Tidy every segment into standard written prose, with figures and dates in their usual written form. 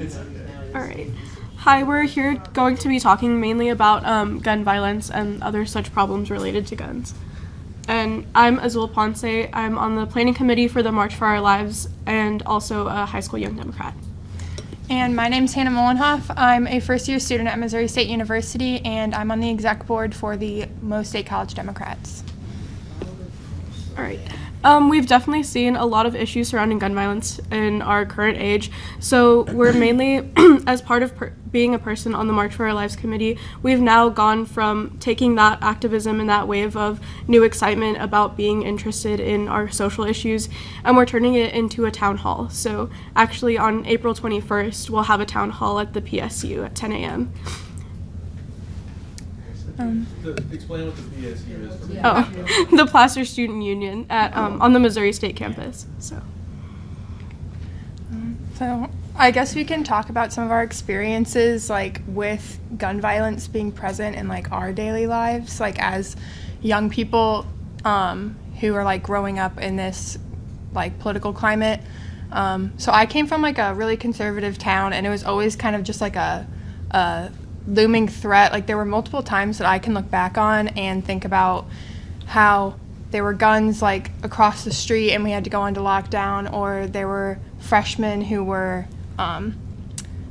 All right. Hi, we're here going to be talking mainly about gun violence and other such problems related to guns. And I'm Azul Ponce. I'm on the planning committee for the March for Our Lives and also a high school Young Democrat. And my name's Hannah Molenhoff. I'm a first-year student at Missouri State University, and I'm on the exec board for the Mo State College Democrats. All right. We've definitely seen a lot of issues surrounding gun violence in our current age. So we're mainly, as part of being a person on the March for Our Lives committee, we've now gone from taking that activism and that wave of new excitement about being interested in our social issues, and we're turning it into a town hall. So actually on April 21st, we'll have a town hall at the PSU at 10 a.m. Explain what the PSU is for me. Oh, the Placer Student Union at on the Missouri State campus. So I guess we can talk about some of our experiences, like with gun violence being present in like our daily lives, like as young people who are like growing up in this like political climate. So I came from like a really conservative town, and it was always kind of just like a looming threat. Like there were multiple times that I can look back on and think about how there were guns like across the street and we had to go into lockdown, or there were freshmen who were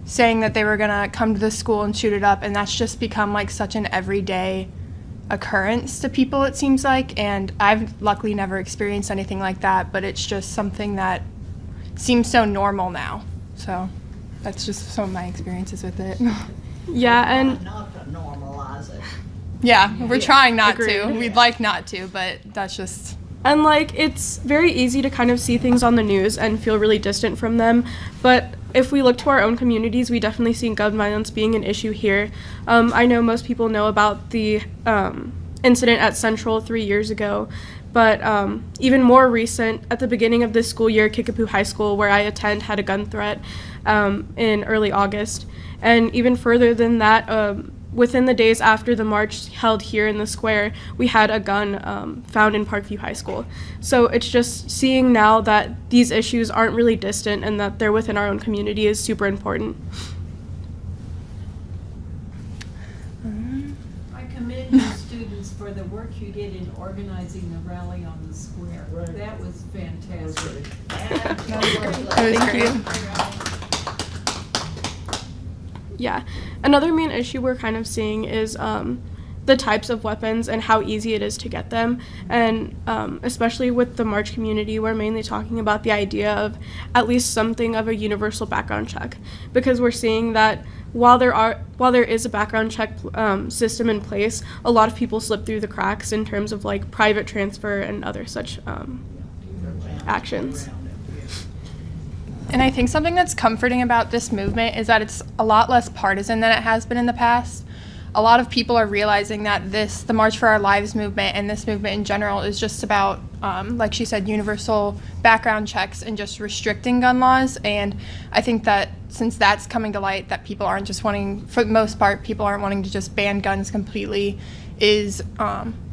saying that they were gonna come to the school and shoot it up, and that's just become like such an everyday occurrence to people, it seems like. And I've luckily never experienced anything like that, but it's just something that seems so normal now. So that's just some of my experiences with it. yeah, and Not to normalize it. Yeah, we're trying not Agreed. to. We'd like not to, but that's just... And like it's very easy to kind of see things on the news and feel really distant from them, but if we look to our own communities, we definitely see gun violence being an issue here. I know most people know about the incident at Central 3 years ago, but even more recent, at the beginning of this school year, Kickapoo High School, where I attend, had a gun threat in early August. And even further than that, within the days after the march held here in the square, we had a gun found in Parkview High School. So it's just seeing now that these issues aren't really distant and that they're within our own community is super important. I commend you students for the work you did in organizing the rally on the square. Right. That was fantastic. That was great. Yeah. Another main issue we're kind of seeing is the types of weapons and how easy it is to get them. And especially with the March community, we're mainly talking about the idea of at least something of a universal background check, because we're seeing that while there is a background check system in place, a lot of people slip through the cracks in terms of like private transfer and other such actions. And I think something that's comforting about this movement is that it's a lot less partisan than it has been in the past. A lot of people are realizing that the March for Our Lives movement and this movement in general is just about, like she said, universal background checks and just restricting gun laws. And I think that since that's coming to light, that people aren't just wanting, for the most part, people aren't wanting to just ban guns completely, is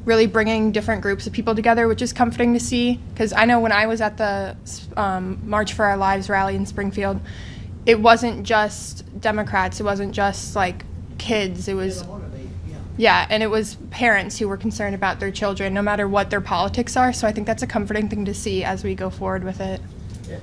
really bringing different groups of people together, which is comforting to see. Because I know when I was at the March for Our Lives rally in Springfield, it wasn't just Democrats, it wasn't just like kids, it was, yeah, and it was parents who were concerned about their children, no matter what their politics are. So I think that's a comforting thing to see as we go forward with it. Yeah.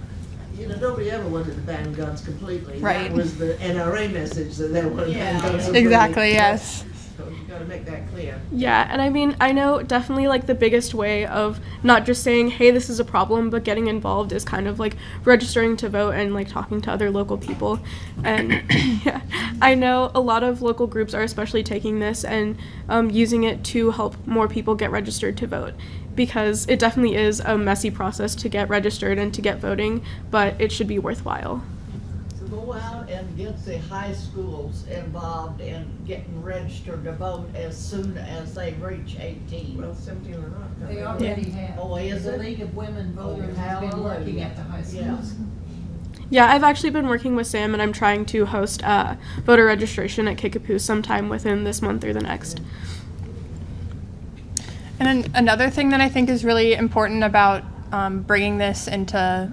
You know, nobody ever wanted to ban guns completely. Right. That was the NRA message, that they wanted to ban guns completely. Exactly, yes. So you gotta make that clear. Yeah, and I mean, I know definitely like the biggest way of not just saying, hey, this is a problem, but getting involved is kind of like registering to vote and like talking to other local people. And yeah, I know a lot of local groups are especially taking this and using it to help more people get registered to vote, because it definitely is a messy process to get registered and to get voting, but it should be worthwhile. So go out and get the high schools involved in getting registered to vote as soon as they reach 18. Well, 17 or not. They already have. Oh, is The it? League of Women Voters has been working at the high schools. Yeah, I've actually been working with Sam, and I'm trying to host voter registration at Kickapoo sometime within this month or the next. And then another thing that I think is really important about bringing this into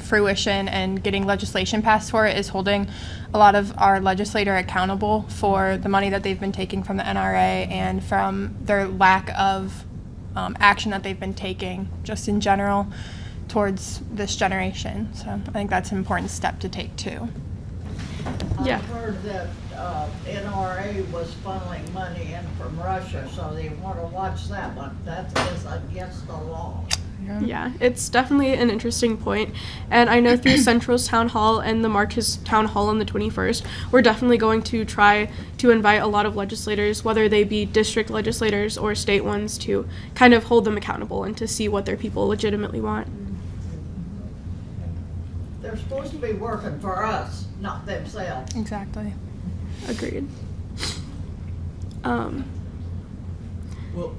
fruition and getting legislation passed for it is holding a lot of our legislator accountable for the money that they've been taking from the NRA and from their lack of action that they've been taking just in general towards this generation. So I think that's an important step to take too. Yeah. I've heard that NRA was funneling money in from Russia, so they want to watch that one. That is against the law. Yeah, it's definitely an interesting point. And I know through Central's Town Hall and the March's Town Hall on the 21st, we're definitely going to try to invite a lot of legislators, whether they be district legislators or state ones, to kind of hold them accountable and to see what their people legitimately want. They're supposed to be working for us, not themselves. Exactly. Agreed. Well,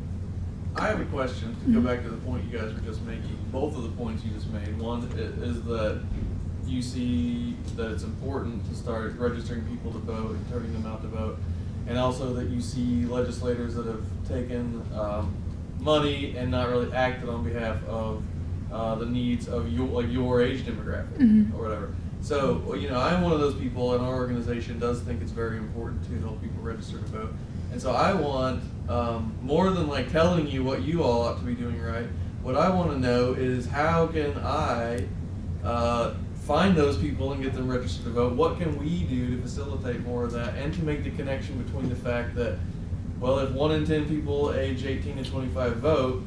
I have a question to go back to the point you guys were just making. Both of the points you just made. One is that you see that it's important to start registering people to vote and turning them out to vote, and also that you see legislators that have taken money and not really acted on behalf of the needs of your age demographic or whatever. So, I'm one of those people, and our organization does think it's very important to help people register to vote. And so I want, more than like telling you what you all ought to be doing right, what I want to know is how can I find those people and get them registered to vote? What can we do to facilitate more of that and to make the connection between the fact that, well, if 1 in 10 people age 18 to 25 vote,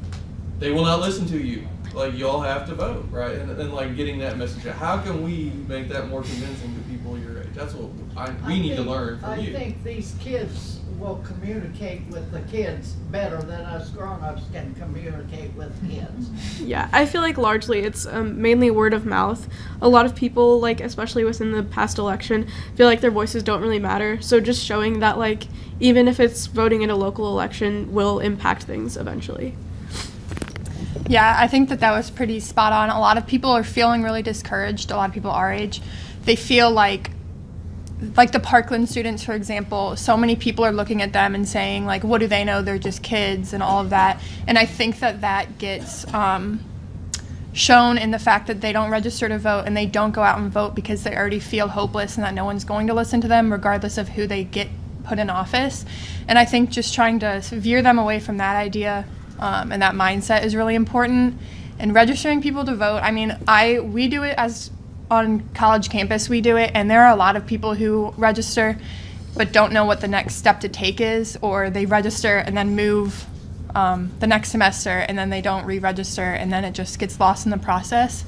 they will not listen to you. Like, y'all have to vote, right? And like getting that message out. How can we make that more convincing to people your age? That's what we need to learn from you. I think these kids will communicate with the kids better than us grown-ups can communicate with kids. Yeah, I feel like largely it's mainly word of mouth. A lot of people, like especially within the past election, feel like their voices don't really matter. So just showing that, like, even if it's voting in a local election, will impact things eventually. Yeah, I think that was pretty spot on. A lot of people are feeling really discouraged. A lot of people our age, they feel like the Parkland students, for example, so many people are looking at them and saying, like, what do they know? They're just kids and all of that. And I think that gets shown in the fact that they don't register to vote and they don't go out and vote because they already feel hopeless and that no one's going to listen to them regardless of who they get put in office. And I think just trying to veer them away from that idea and that mindset is really important. And registering people to vote, I mean, we do it as on college campus, we do it, and there are a lot of people who register but don't know what the next step to take is, or they register and then move the next semester and then they don't re-register and then it just gets lost in the process.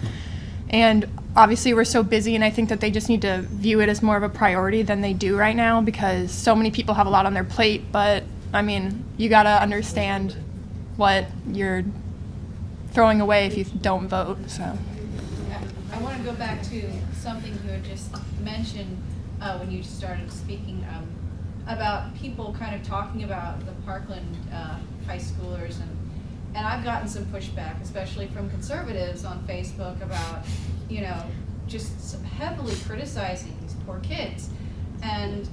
And obviously we're so busy, and I think that they just need to view it as more of a priority than they do right now because so many people have a lot on their plate. But I mean, you gotta understand what you're throwing away if you don't vote. So I want to go back to something you had just mentioned when you started speaking about people kind of talking about the Parkland high schoolers, and I've gotten some pushback, especially from conservatives on Facebook about, just heavily criticizing these poor kids. And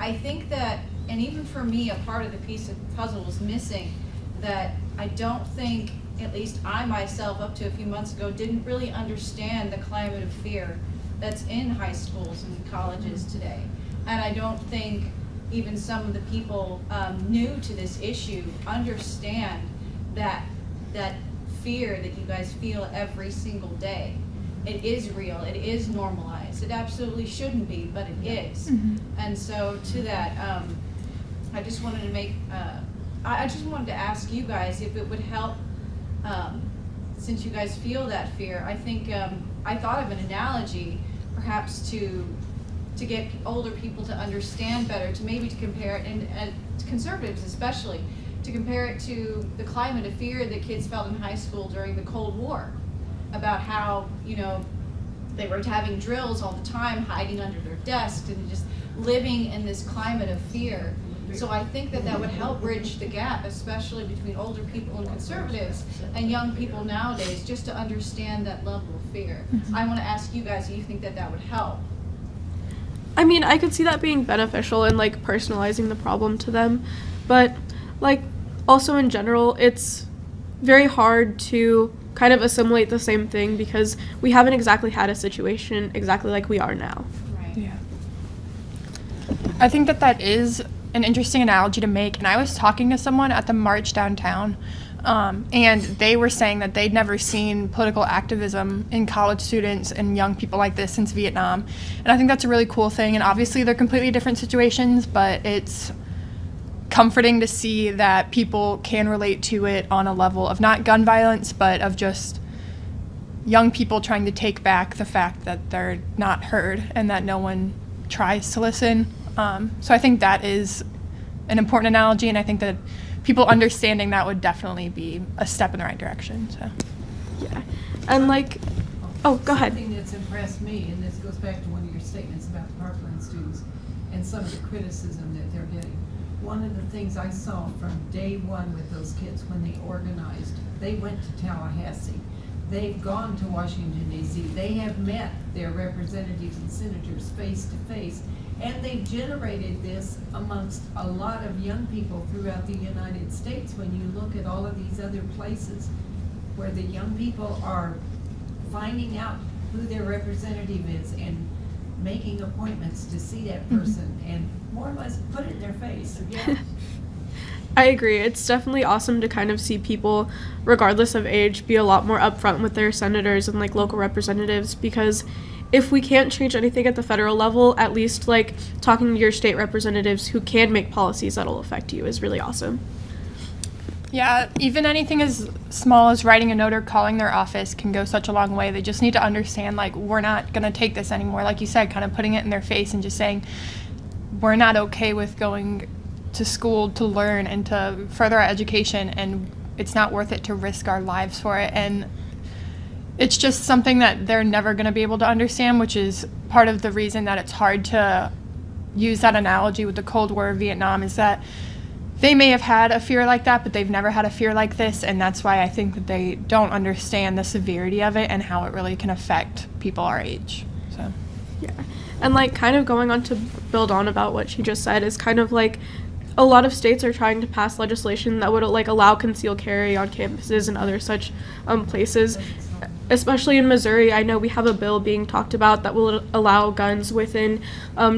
I think that, and even for me, a part of the piece of the puzzle was missing, that I don't think, at least I myself up to a few months ago, didn't really understand the climate of fear that's in high schools and colleges today. And I don't think even some of the people new to this issue understand that fear that you guys feel every single day. It is real, it is normalized. It absolutely shouldn't be, but it is. And so to that, I just wanted to make, I just wanted to ask you guys if it would help, since you guys feel that fear. I think I thought of an analogy, perhaps to get older people to understand better, to maybe to compare it, and to conservatives especially, to compare it to the climate of fear that kids felt in high school during the Cold War, about how, they were having drills all the time, hiding under their desks, and just living in this climate of fear. So I think that would help bridge the gap, especially between older people and conservatives and young people nowadays, just to understand that level of fear. I want to ask you guys, do you think that would help? I mean, I could see that being beneficial and like personalizing the problem to them, but like also in general, it's very hard to kind of assimilate the same thing because we haven't exactly had a situation exactly like we are now. Right. Yeah. I think that is an interesting analogy to make. And I was talking to someone at the march downtown, and they were saying that they'd never seen political activism in college students and young people like this since Vietnam. And I think that's a really cool thing. And obviously they're completely different situations, but it's comforting to see that people can relate to it on a level of not gun violence, but of just young people trying to take back the fact that they're not heard and that no one tries to listen. So I think that is an important analogy, and I think that people understanding that would definitely be a step in the right direction. So Yeah. And like, oh, go ahead. Something that's impressed me, and this goes back to one of your statements about the Parkland students and some of the criticism that they're getting. One of the things I saw from day one with those kids when they organized, they went to Tallahassee. They've gone to Washington, D.C. They have met their representatives and senators face to face. And they've generated this amongst a lot of young people throughout the United States. When you look at all of these other places where the young people are finding out who their representative is and making appointments to see that person and more or less put it in their face. Yeah. I agree. It's definitely awesome to kind of see people, regardless of age, be a lot more upfront with their senators and like local representatives, because if we can't change anything at the federal level, at least like talking to your state representatives who can make policies that'll affect you is really awesome. yeah, even anything as small as writing a note or calling their office can go such a long way. They just need to understand, like, we're not going to take this anymore. Like you said, kind of putting it in their face and just saying, we're not okay with going to school to learn and to further our education, and it's not worth it to risk our lives for it. And it's just something that they're never going to be able to understand, which is part of the reason that it's hard to use that analogy with the Cold War of Vietnam, is that they may have had a fear like that, but they've never had a fear like this, and that's why I think that they don't understand the severity of it and how it really can affect people our age. So Yeah. And like kind of going on to build on about what she just said is kind of like a lot of states are trying to pass legislation that would like allow concealed carry on campuses and other such places. Especially in Missouri, I know we have a bill being talked about that will allow guns within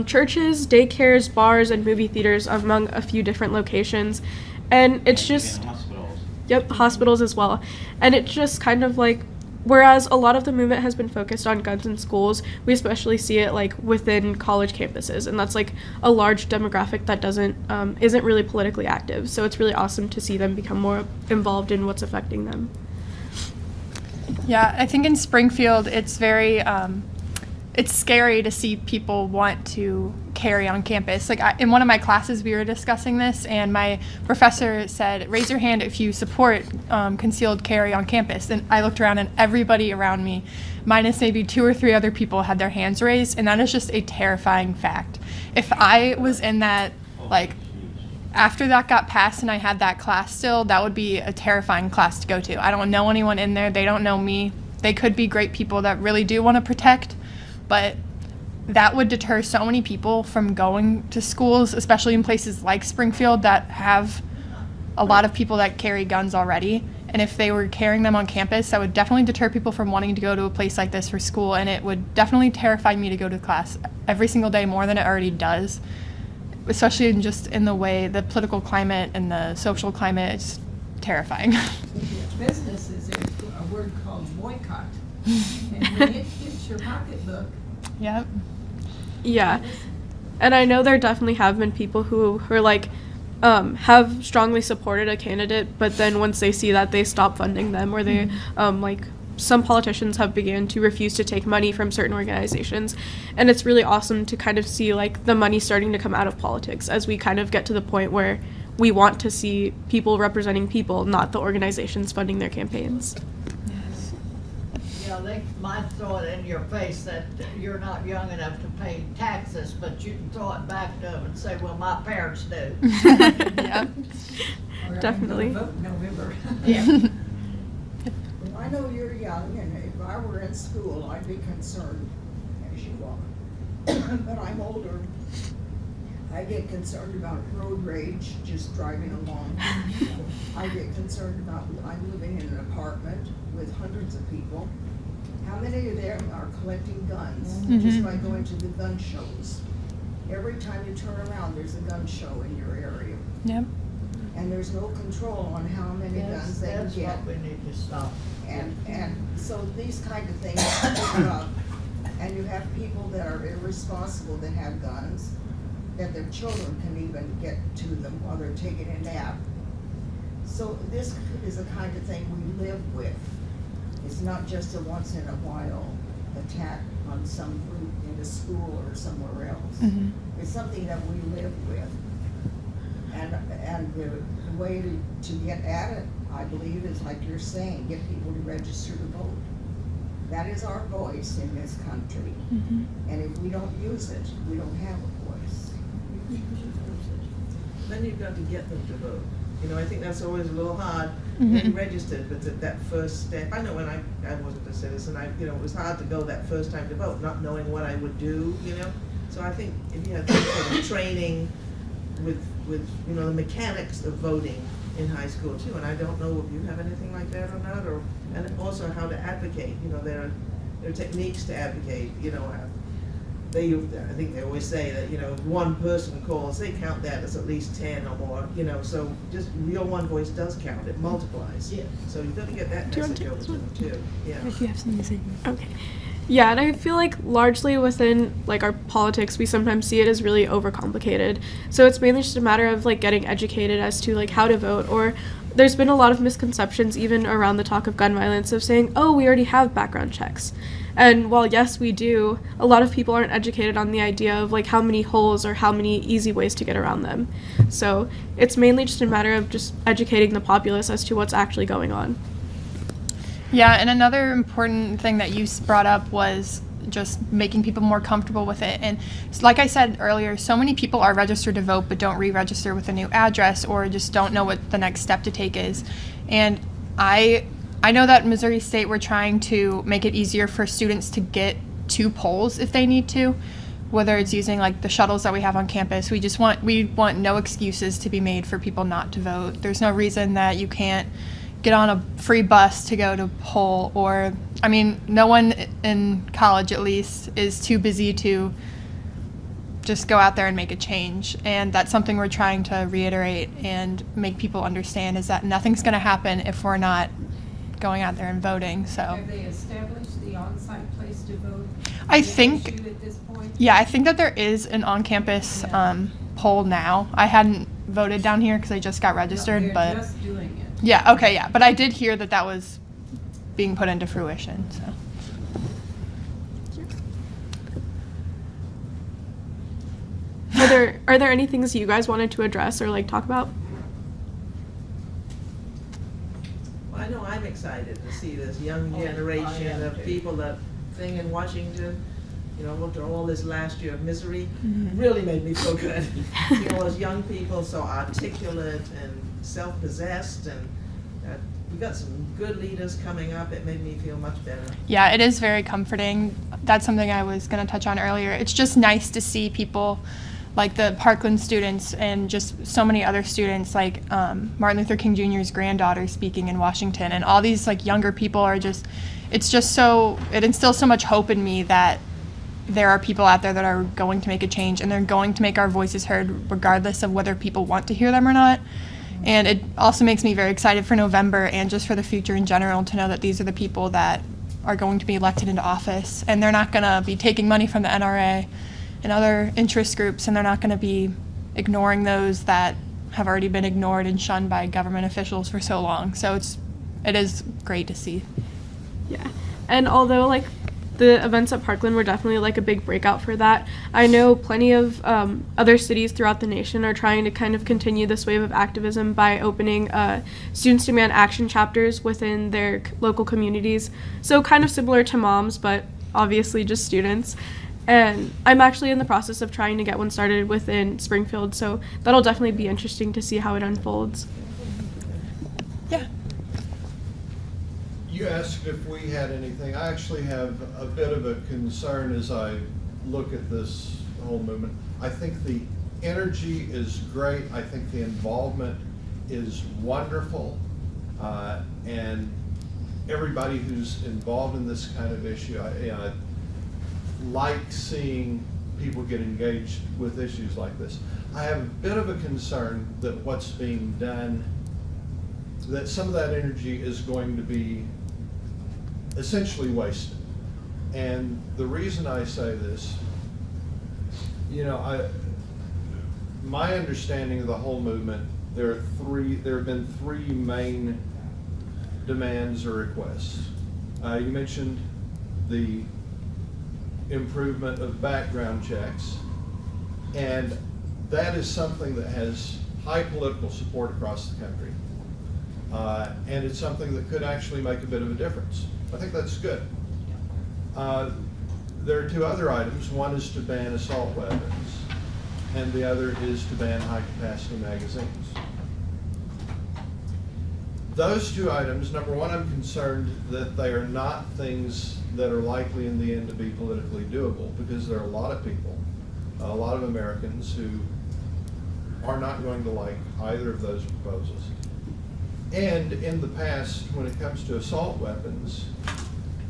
churches, daycares, bars, and movie theaters, among a few different locations. And it's just, Hospitals. yep, hospitals as well. And it's just kind of like, whereas a lot of the movement has been focused on guns in schools, we especially see it like within college campuses, and that's like a large demographic that isn't really politically active. So it's really awesome to see them become more involved in what's affecting them. yeah, I think in Springfield it's very it's scary to see people want to carry on campus. Like in one of my classes we were discussing this, and my professor said, raise your hand if you support concealed carry on campus. And I looked around and everybody around me, minus maybe 2 or 3 other people, had their hands raised, and that is just a terrifying fact. If I was in that, like, after that got passed and I had that class still, that would be a terrifying class to go to. I don't know anyone in there. They don't know me. They could be great people that really do want to protect, but that would deter so many people from going to schools, especially in places like Springfield that have a lot of people that carry guns already. And if they were carrying them on campus, that would definitely deter people from wanting to go to a place like this for school. And it would definitely terrify me to go to class every single day more than it already does, especially in the way the political climate and the social climate is terrifying. Businesses, there's a word called boycott. And when it hits your pocketbook, Yep. Yeah. And I know there definitely have been people who are like, have strongly supported a candidate, but then once they see that, they stop funding them, or they, like, some politicians have begun to refuse to take money from certain organizations. And it's really awesome to kind of see, like, the money starting to come out of politics as we kind of get to the point where we want to see people representing people, not the organizations funding their campaigns. You know, they might throw it in your face that you're not young enough to pay taxes, but you can throw it back to them and say, well, my parents do. Yeah. or I'm Definitely. gonna vote in November. Yeah. Well, I know you're young, and if I were in school, I'd be concerned, as you are. But I'm older. I get concerned about road rage, just driving along. I get concerned about, I'm living in an apartment with hundreds of people. How many of them are collecting guns just by going to the gun shows? Every time you turn around, there's a gun show in your area. Yep. And there's no control on how many guns they can That's get. what we need to stop. And so these kind of things pick up, and you have people that are irresponsible that have guns, that their children can even get to them while they're taking a nap. So this is the kind of thing we live with. It's not just a once in a while attack on some group in a school or somewhere else. It's something that we live with. And the way to get at it, I believe, is like you're saying, get people to register to vote. That is our voice in this country. And if we don't use it, we don't have a voice. Then you've got to get them to vote. You know, I think that's always a little hard, getting registered, but that first step, I know when I wasn't a citizen, it was hard to go that first time to vote, not knowing what I would do, you know? So I think if you had some sort of training with the mechanics of voting in high school too, and I don't know if you have anything like that or not, and also how to advocate, there are techniques to advocate, I think they always say that, if one person calls, they count that as at least 10 or more, so just your one voice does count, it multiplies. Yeah. So you've got to get that Do you want message to over take to this them too, yeah. If you have something to say. Okay. Yeah, and I feel like largely within like our politics, we sometimes see it as really overcomplicated. So it's mainly just a matter of like getting educated as to like how to vote, or there's been a lot of misconceptions even around the talk of gun violence of saying, oh, we already have background checks. And while yes, we do, a lot of people aren't educated on the idea of like how many holes or how many easy ways to get around them. So it's mainly just a matter of just educating the populace as to what's actually going on. Yeah, and another important thing that you brought up was just making people more comfortable with it. And like I said earlier, so many people are registered to vote but don't re-register with a new address or just don't know what the next step to take is. And I know that in Missouri State we're trying to make it easier for students to get to polls if they need to, whether it's using like the shuttles that we have on campus. We want no excuses to be made for people not to vote. There's no reason that you can't get on a free bus to go to poll, or no one in college at least is too busy to just go out there and make a change. And that's something we're trying to reiterate and make people understand, is that nothing's going to happen if we're not going out there and voting. So Have they established the on-site place to vote? I Is it think- an issue at this point? yeah, I think that there is an on-campus poll now. I hadn't voted down here because I just got registered, They're but just doing it. yeah, okay, yeah. But I did hear that was being put into fruition, so. Are there any things you guys wanted to address or like talk about? Well, I know I'm excited to see this young Oh, I generation am of too. people, that thing in Washington, after all this last year of misery, really made me feel good. All those young people so articulate and self-possessed, and we got some good leaders coming up. It made me feel much better. Yeah, it is very comforting. That's something I was going to touch on earlier. It's just nice to see people like the Parkland students and just so many other students, like Martin Luther King Jr.'s granddaughter speaking in Washington, and all these like younger people are just, it instills so much hope in me that there are people out there that are going to make a change, and they're going to make our voices heard regardless of whether people want to hear them or not. And it also makes me very excited for November and just for the future in general to know that these are the people that are going to be elected into office, and they're not going to be taking money from the NRA and other interest groups, and they're not going to be ignoring those that have already been ignored and shunned by government officials for so long. So it is great to see. Yeah. And although like the events at Parkland were definitely like a big breakout for that, I know plenty of other cities throughout the nation are trying to kind of continue this wave of activism by opening Students Demand Action chapters within their local communities. So kind of similar to moms, but obviously just students. And I'm actually in the process of trying to get one started within Springfield, so that'll definitely be interesting to see how it unfolds. Yeah. You asked if we had anything. I actually have a bit of a concern as I look at this whole movement. I think the energy is great. I think the involvement is wonderful. And everybody who's involved in this kind of issue, I like seeing people get engaged with issues like this. I have a bit of a concern that what's being done, that some of that energy is going to be essentially wasted. And the reason I say this, my understanding of the whole movement, there have been three main demands or requests. You mentioned the improvement of background checks, and that is something that has high political support across the country. And it's something that could actually make a bit of a difference. I think that's good. There are two other items. One is to ban assault weapons, and the other is to ban high-capacity magazines. Those two items, number one, I'm concerned that they are not things that are likely in the end to be politically doable, because there are a lot of people, a lot of Americans who are not going to like either of those proposals. And in the past, when it comes to assault weapons,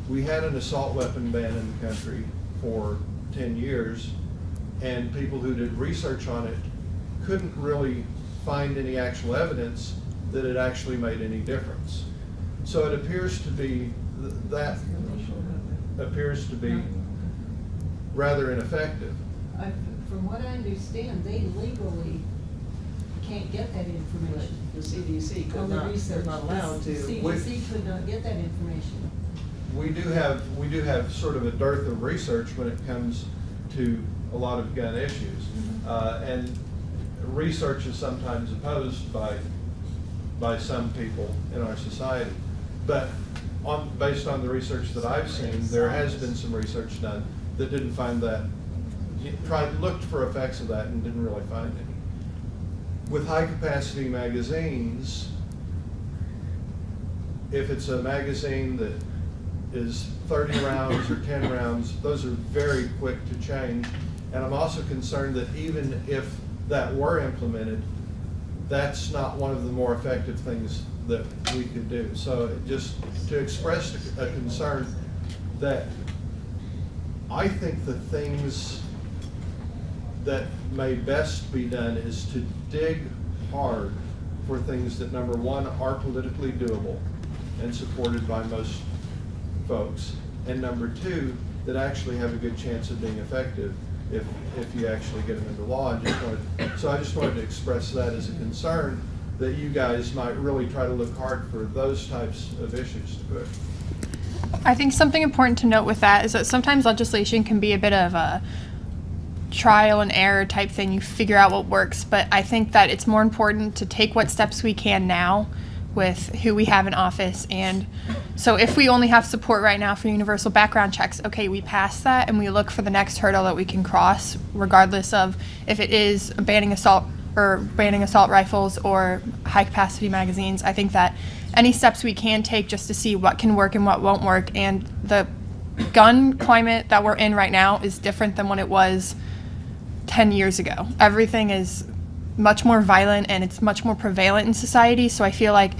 we had an assault weapon ban in the country for 10 years, and people who did research on it couldn't really find any actual evidence that it actually made any difference. So it appears to be, that appears to be rather ineffective. From what I understand, they legally can't get that information. The CDC On could the not, research. they're not allowed The to. CDC could not get that information. We do have sort of a dearth of research when it comes to a lot of gun issues. And research is sometimes opposed by some people in our society. But based on the research that I've seen, there has been some research done that didn't find that, looked for effects of that and didn't really find any. With high-capacity magazines, if it's a magazine that is 30 rounds or 10 rounds, those are very quick to change. And I'm also concerned that even if that were implemented, that's not one of the more effective things that we could do. So just to express a concern that I think the things that may best be done is to dig hard for things that, number one, are politically doable and supported by most folks, and number two, that actually have a good chance of being effective if you actually get them into law. So I just wanted to express that as a concern, that you guys might really try to look hard for those types of issues to push. I think something important to note with that is that sometimes legislation can be a bit of a trial and error type thing. You figure out what works, but I think that it's more important to take what steps we can now with who we have in office. And so if we only have support right now for universal background checks, okay, we pass that and we look for the next hurdle that we can cross, regardless of if it is banning assault rifles or high capacity magazines. I think that any steps we can take just to see what can work and what won't work. And the gun climate that we're in right now is different than when it was 10 years ago. Everything is much more violent and it's much more prevalent in society. So I feel like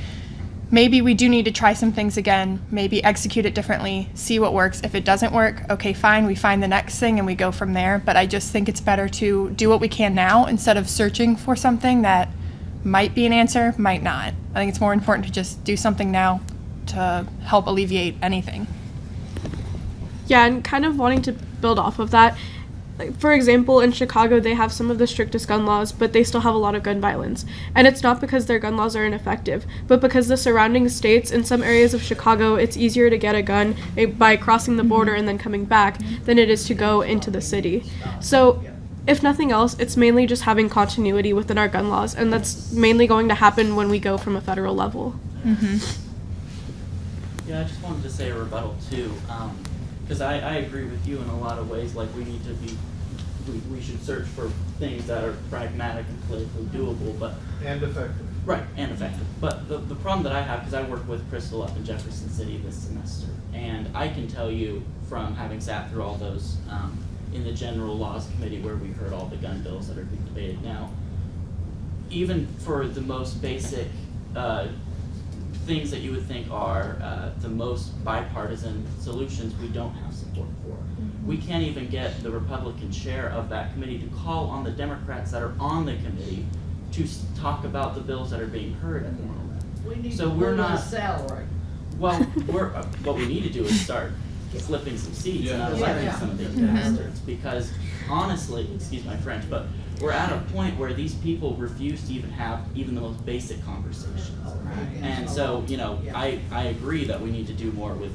maybe we do need to try some things again, maybe execute it differently, see what works. If it doesn't work, okay, fine, we find the next thing and we go from there. But I just think it's better to do what we can now instead of searching for something that might be an answer, might not. I think it's more important to just do something now to help alleviate anything. Yeah, and kind of wanting to build off of that. Like, for example, in Chicago, they have some of the strictest gun laws, but they still have a lot of gun violence. And it's not because their gun laws are ineffective, but because the surrounding states, in some areas of Chicago, it's easier to get a gun by crossing the border and then coming back than it is to go into the city. So, if nothing else, it's mainly just having continuity within our gun laws, and that's mainly going to happen when we go from a federal level. Yeah, I just wanted to say a rebuttal too, because I agree with you in a lot of ways. Like, we should search for things that are pragmatic and politically doable, but And effective. right, and effective. But the problem that I have, because I work with Crystal up in Jefferson City this semester, and I can tell you from having sat through all those in the General Laws Committee where we heard all the gun bills that are being debated now. Even for the most basic things that you would think are the most bipartisan solutions, we don't have support for. We can't even get the Republican chair of that committee to call on the Democrats that are on the committee to talk about the bills that are being heard at the moment. We need So to we're move not- the salary. Well, what we need to do is start flipping some seats and Yeah. unelecting Yeah. some of these bastards, because honestly, excuse my French, but we're at a point where these people refuse to even have even the most basic conversations. And so, you know, I agree that we need to do more with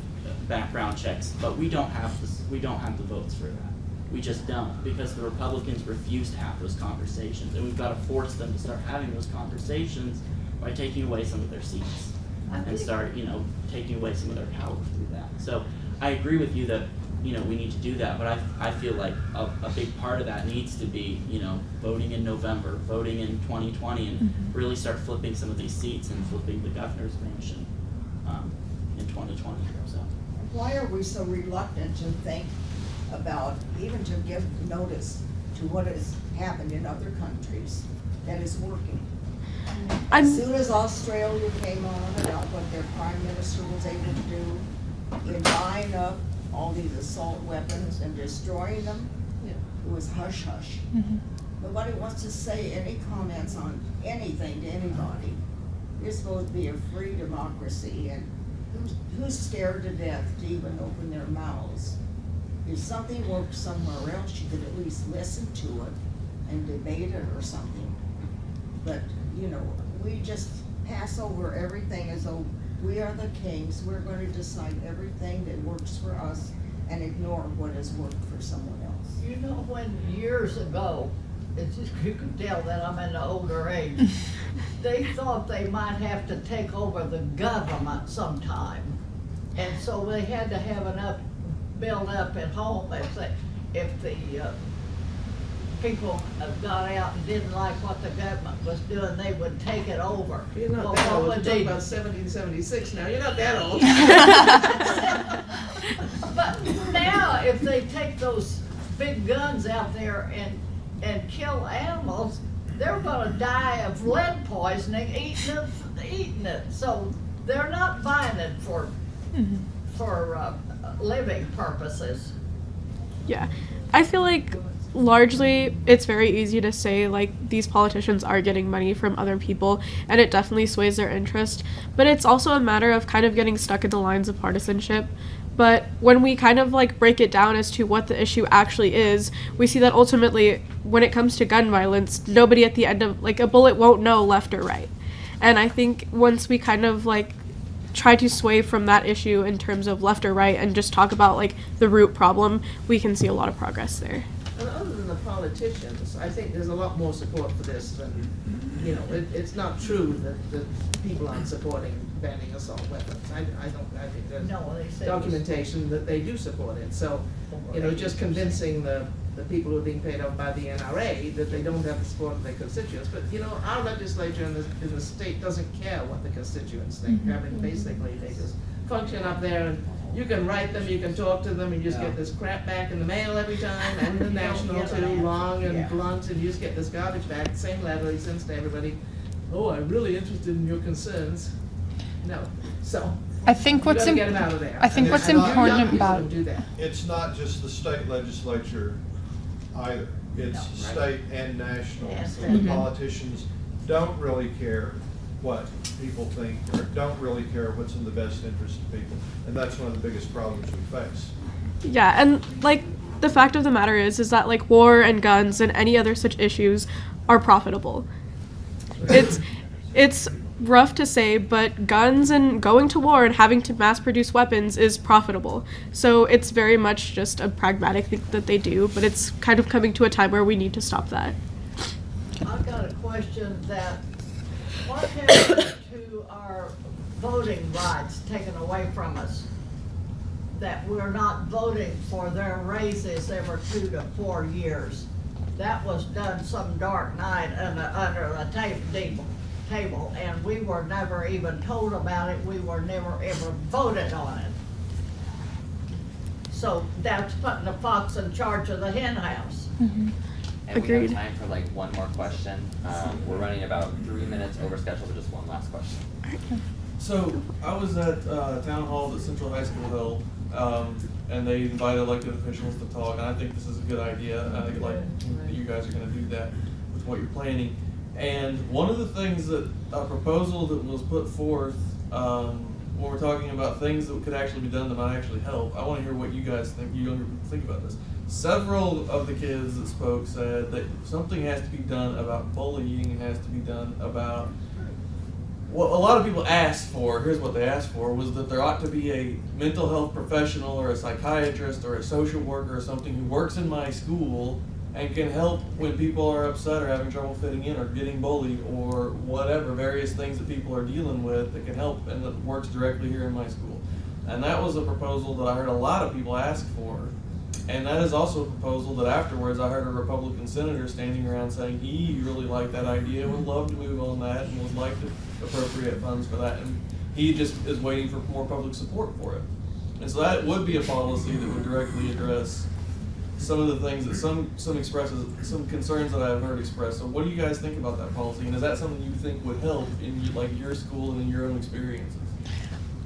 background checks, but we don't have the votes for that. We just don't, because the Republicans refuse to have those conversations, and we've got to force them to start having those conversations by taking away some of their seats and start, you know, taking away some of their power through that. So I agree with you that, you know, we need to do that, but I feel like a big part of that needs to be, you know, voting in November, voting in 2020, and really start flipping some of these seats and flipping the governor's mansion in 2020. So. Why are we so reluctant to think about, even to give notice to what has happened in other countries that is working? I'm- As soon as Australia came on about what their prime minister was able to do in buying up all these assault weapons and destroying them, it was hush hush. Nobody wants to say any comments on anything to anybody. It's supposed to be a free democracy, and who's scared to death to even open their mouths? If something works somewhere else, you could at least listen to it and debate it or something. But, you know, we just pass over everything as though we are the kings. We're going to decide everything that works for us and ignore what has worked for someone else. You know, when years ago, it's just, you can tell that I'm in the older age, they thought they might have to take over the government sometime. And so they had to have enough built up at home if the people got out and didn't like what the government was doing, they would take it over. You're not Well, that what old, would you're they talking do? about 1776 now, you're not that old. But now, if they take those big guns out there and kill animals, they're gonna die of lead poisoning eating it. So they're not buying it for living purposes. Yeah, I feel like largely it's very easy to say like these politicians are getting money from other people, and it definitely sways their interest, but it's also a matter of kind of getting stuck in the lines of partisanship. But when we kind of like break it down as to what the issue actually is, we see that ultimately when it comes to gun violence, nobody at the end of like a bullet won't know left or right. And I think once we kind of like try to sway from that issue in terms of left or right and just talk about like the root problem, we can see a lot of progress there. And other than the politicians, I think there's a lot more support for this than, you know, it's not true that people aren't supporting banning assault weapons. I think there's No, they say. documentation that they do support it. So, you know, just convincing the people who are being paid off by the NRA that they don't have the support of their constituents. But, you know, our legislature in the state doesn't care what the constituents think. I mean, basically, they just function up there, and you can write them, you can talk to them, and you just get this crap back in the mail every time, and the National get too, an long and answer, yeah. blunt, and you just get this garbage back, same letter he sends to everybody. Oh, I'm really interested in your concerns. No, so. I think You what's gotta im- get them out of there. I think And what's there's a lot of young important people about- who do that. It's not just the state legislature either. It's No, state and national. Yes, So the politicians don't really care what people think, or don't really care what's in the best interest of people. And that's one of the biggest problems we face. Yeah, and like the fact of the matter is that like war and guns and any other such issues are profitable. It's rough to say, but guns and going to war and having to mass produce weapons is profitable. So it's very much just a pragmatic thing that they do, but it's kind of coming to a time where we need to stop that. I've got a question that, what happened to our voting rights taken away from us? That we're not voting for their raises every 2 to 4 years. That was done some dark night under the table, and we were never even told about it. We were never ever voted on it. so that's putting the fox in charge of the hen house. And Agreed. we have time for like one more question. We're running about 3 minutes over schedule, but just one last question. So I was at town hall that Central High School held, and they invited elected officials to talk, and I think this is a good idea. I think like you guys are gonna do that with what you're planning. And one of the things that, a proposal that was put forth, when we're talking about things that could actually be done that might actually help, I wanna hear what you guys think, you younger people think about this. Several of the kids that spoke said that something has to be done about bullying, it has to be done about, what a lot of people asked for, here's what they asked for, was that there ought to be a mental health professional or a psychiatrist or a social worker or something who works in my school and can help when people are upset or having trouble fitting in or getting bullied or whatever, various things that people are dealing with that can help and that works directly here in my school. And that was a proposal that I heard a lot of people ask for. And that is also a proposal that afterwards I heard a Republican senator standing around saying he really liked that idea, would love to move on that, and would like to appropriate funds for that. And he just is waiting for more public support for it. And so that would be a policy that would directly address some of the things that some concerns that I've heard expressed. So what do you guys think about that policy? And is that something you think would help in like your school and in your own experiences?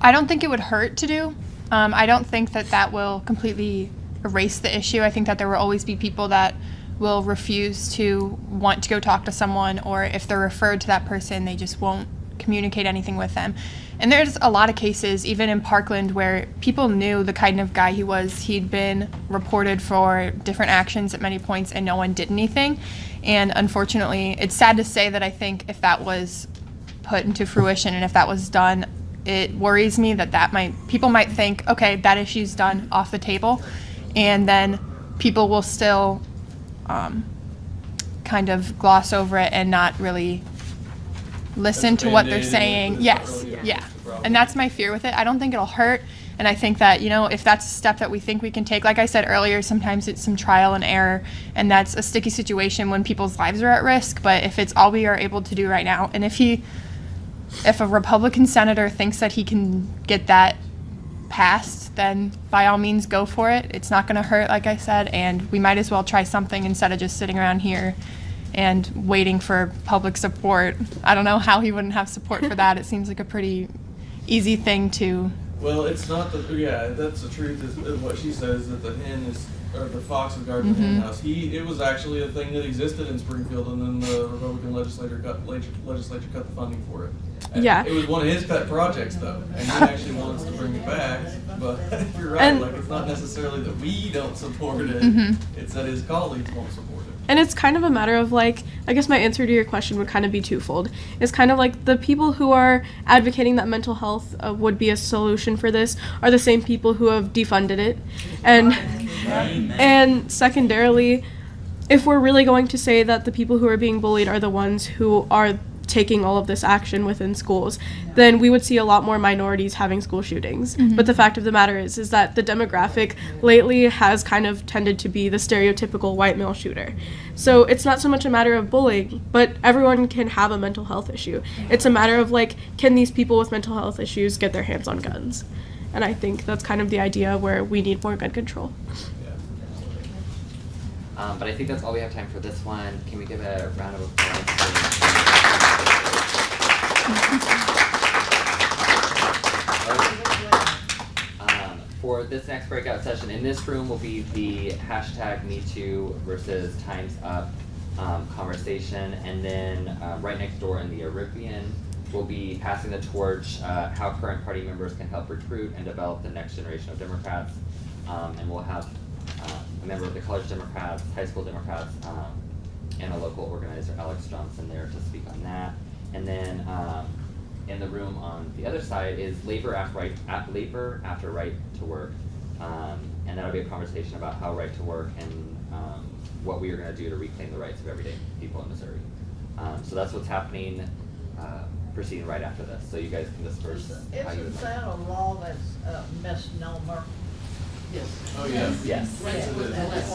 I don't think it would hurt to do. I don't think that will completely erase the issue. I think that there will always be people that will refuse to want to go talk to someone, or if they're referred to that person, they just won't communicate anything with them. And there's a lot of cases, even in Parkland, where people knew the kind of guy he was. He'd been reported for different actions at many points and no one did anything. And unfortunately, it's sad to say that I think if that was put into fruition and if that was done, it worries me that people might think, okay, that issue's done, off the table. And then people will still kind of gloss over it and not really listen to what they're saying. Yes, yeah. And that's my fear with it. I don't think it'll hurt. And I think that, if that's a step that we think we can take, like I said earlier, sometimes it's some trial and error, and that's a sticky situation when people's lives are at risk. But if it's all we are able to do right now, and if a Republican senator thinks that he can get that passed, then by all means go for it. It's not going to hurt, like I said, and we might as well try something instead of just sitting around here and waiting for public support. I don't know how he wouldn't have support for that. It seems like a pretty easy thing to... Well, it's not that's the truth is what she says, that the hen is, or the fox is guarding the hen house. It was actually a thing that existed in Springfield, and then the Republican legislature cut the funding for it. And Yeah. it was one of his pet projects, though, and he actually wants to bring it back. But you're right, And- it's not necessarily that we don't support it, it's that his colleagues won't support it. And it's kind of a matter of I guess my answer to your question would kind of be twofold. It's kind of like the people who are advocating that mental health would be a solution for this are the same people who have defunded it. And secondarily, if we're really going to say that the people who are being bullied are the ones who are taking all of this action within schools, then we would see a lot more minorities having school shootings. But the fact of the matter is that the demographic lately has kind of tended to be the stereotypical white male shooter. So it's not so much a matter of bullying, but everyone can have a mental health issue. It's a matter of can these people with mental health issues get their hands on guns? And I think that's kind of the idea where we need more gun control. But I think that's all we have time for this one. Can we give a round of applause for this next breakout session? In this room will be the #MeToo versus Time's Up conversation, and then right next door in the Erythrian we'll be passing the torch, how current party members can help recruit and develop the next generation of Democrats, and we'll have a member of the college Democrats, high school Democrats, and a local organizer, Alex Johnson, there to speak on that. And then in the room on the other side is labor after right to work, and that'll be a conversation about how right to work and what we are going to do to reclaim the rights of everyday people in Missouri. So that's what's happening, proceeding right after this. So you guys can disperse how you would Isn't like. that a law that's a misnomer? Oh, yeah. Yes. Yes, it is.